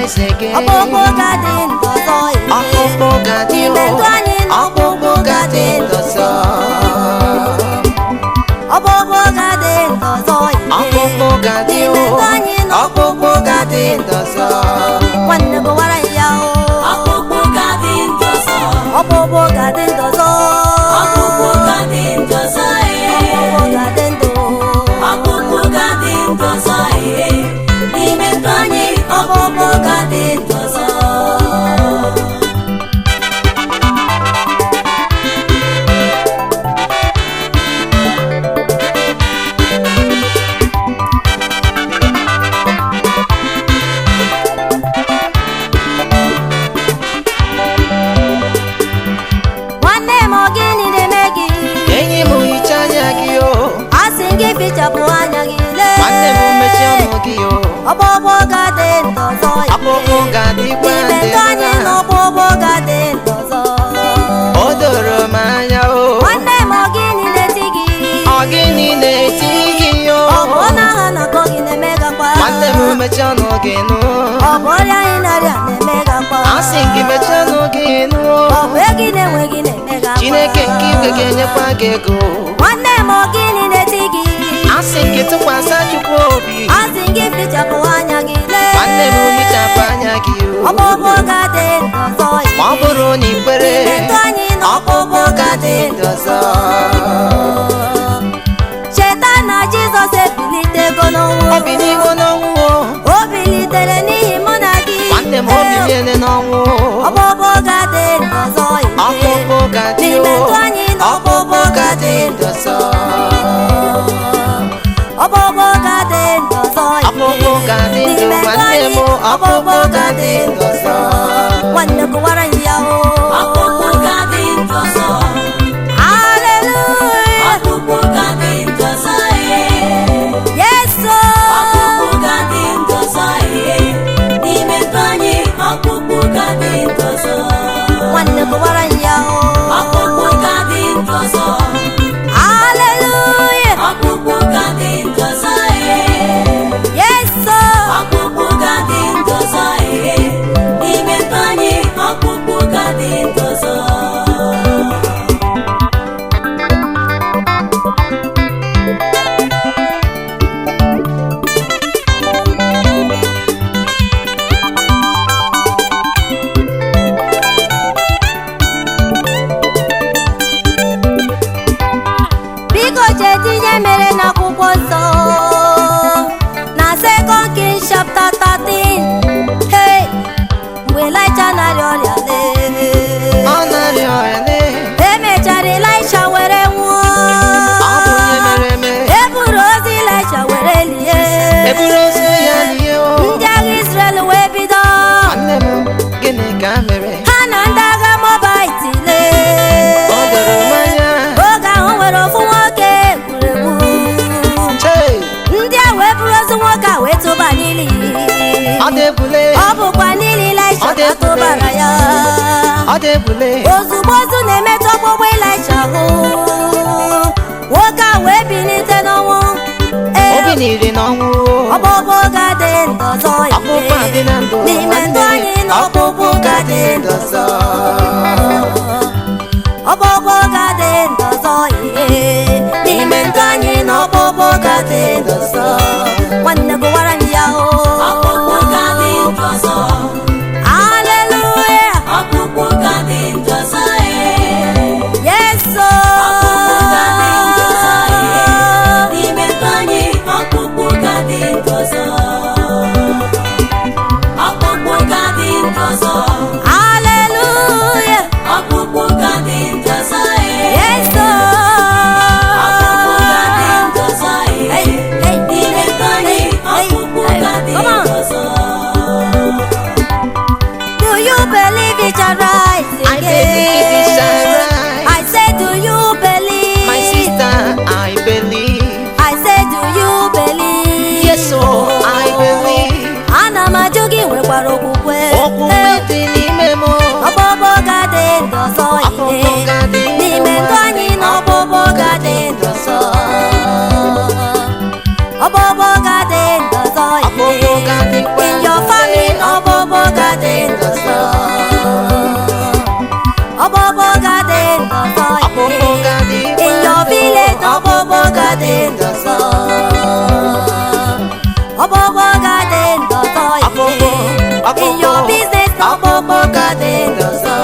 rise again. Ọkpụkpụ ga-adị ndụ ọzọ. Ọkpụkpụ ga-adị o. N'ime ndụ anyị na Ọkpụkpụ ga-adị ndụ ọzọ. ọkpụkpụ ga-adị ndụ ọzọ. Ọkpụkpụ ga-adị o. N'ime ndụ anyị na Ọkpụkpụ ga-adị ndụ ọzọ. nwanne gụwara ya o. Ọkpụkpụ ga-adị ndụ ọzọ. Ọkpụkpụ ga-adị ndụ ọzọ. Ọkpụkpụ ga-adị ndụ ọzọ. Ọkpụkpụ ga-adị ndụ. Ọkpụkpụ ga-adị ndụ ọzọ. N'ime ndụ anyị ọkpụkpụ ga-adị ndụ ọzọ. Nwanne m ọ gịnị na-eme gị? Enyi m hichaa anya gị o. Asị gị fichapụ anya gị lee. Nwanne m mechie ọnụ gị o. Ọkpụkpụ ga-adị ndụ ọzọ. Ọkpụkpụ ga-adịkwa N'ime ndị ndụ anyị na ọkpụkpụ ga-adị ndụ ọzọ. o doro m anya o. Nwanne m ọ gịnị na-eti gị? Ọ gịnị na-eti gị o? Ọ bụ na ha na-akọ gị na-eme gakwa? Nwanne m mechie ọnụ gị nụ. Ọ bụ ọrịa anyị na-arịa na-eme gakwa? Asị gị mechie ọnụ gị nụ. Ọ bụ ego na-enweghị na-eme gakwa? Chineke nke igwe ga-enyekwa gị ego. Nwanne m ọ gịnị na-eti gị? Asị gị tụkwasị Chukwu obi. Asị gị fichapụ anya gị lee. Nwanne m hichapụ anya gị o. Ọkpụkpụ ga-adị ndụ ọzọ. Ma ọ bụrụ na ị kwere, N'ime ndụ anyị na ọkpụkpụ ga-adị ndụ ọzọ. cheta na Jizọs ebilitego n'ọnwụ. O biliwo n'ọnwụ o. O bilitere n'ihi mụ na gị. Nwanne m o biliele n'ọnwụ o. Ọkpụkpụ ga-adị ndụ ọzọ. Ọkpụkpụ ga-adị o. N'ime ndụ anyị na Ọkpụkpụ ga-adị ndụ ọzọ. ọkpụkpụ ga-adị ndụ ọzọ. Ọkpụkpụ ga-adị ndụ N'ime ndụ nwanne anyị m. Ọkpụkpụ ga-adị ndụ ọzọ. nwanne gụwara ya o. Ọkpụkpụ ga-adị ndụ ọzọ. Hallelujah. Ọkpụkpụ ga-adị ndụ ọzọ. Yes, Ọkpụkpụ ga-adị ndụ ọzọ. N'ime ndụ anyị ọkpụkpụ ga-adị ndụ ọzọ. nwanne gụwara ya o. Ọkpụkpụ ga-adị ndụ ọzọ. Hallelujah. Ọkpụkpụ ga-adị ndụ ọzọ. Yes, Ọkpụkpụ ga-adị ndụ ọzọ. N'ime ndụ anyị ọkpụkpụ ga-adị ndụ ọzọ. biko cheta ihe mere n'akwụkwọ nsọ na 2 Kings chapter 13. Hey, mgbe Elijah na-arịa ọrịa lee. Ọ na-arịa ọrịa lee. Emechara Elisha were nwụọ. Ọ bụ onye mere eme. Eburu ozu Elisha were lie. Eburu ozu ya lie o. Ndị agha Israel wee bido. Nwanne m gịnị ka mere? Ha na ndị agha Moabite lee. O doro m anya. Oge ahụ nwere ofu nwoke egwuregwu. Chei, Ndị a wee buru ozu nwoke a wee tụba n'ili. ọ dị ebule. Ọ bụkwa n'ili Elisha Ọ dị ka ebube. tụbara ya. Ọ dị ebule. Ozugbo ozu na-emetụ ọkpụkpụ Elisha ahụ, nwoke a wee bilite n'ọnwụ. O biniri n'ọnwụ o. Ọkpụkpụ ga-adị ndụ ọzọ. Ọkpụkpụ adị na ndụ. N'ime ndụ anyị na ọkpụkpụ ga-adị ndụ ọzọ. Ọkpụkpụ ga-adị ndụ ọzọ. N'ime ndụ anyị na ọkpụkpụ ga-adị ndụ ọzọ. Nwanne gụwara m ya o. Ọkpụkpụ ga-adị ndụ ọzọ. Hallelujah. Ọkpụkpụ ga-adị ndụ ọzọ. Yes, Ọkpụkpụ ga-adị ndụ ọzọ. N'ime ndụ anyị ọkpụkpụ ga-adị ndụ ọzọ. Ọkpụkpụ ga-adị ndụ ọzọ. Hallelujah. Ọkpụkpụ ga-adị ndụ ọzọ. Yes, Ọkpụkpụ ga-adị ndụ ọzọ. Hey, hey. N'ime ọbọbọ ga-adị ndụ ọzọ Ọbọbọ ga-adịkwa in your ndụ family ọzọ. ọbọbọ ga-adị ndụ ọzọ ọbọbọ ga-adị ndụ ọzọ Ọbọbọ ga-adịkwa in your ndụ. village ọbọbọ ga-adị ndụ ọzọ ọbọbọ ga-adị ndụ ọzọ Ọbọbọ, in your ọbọbọ, business ọbọbọ ga-adị ndụ ọzọ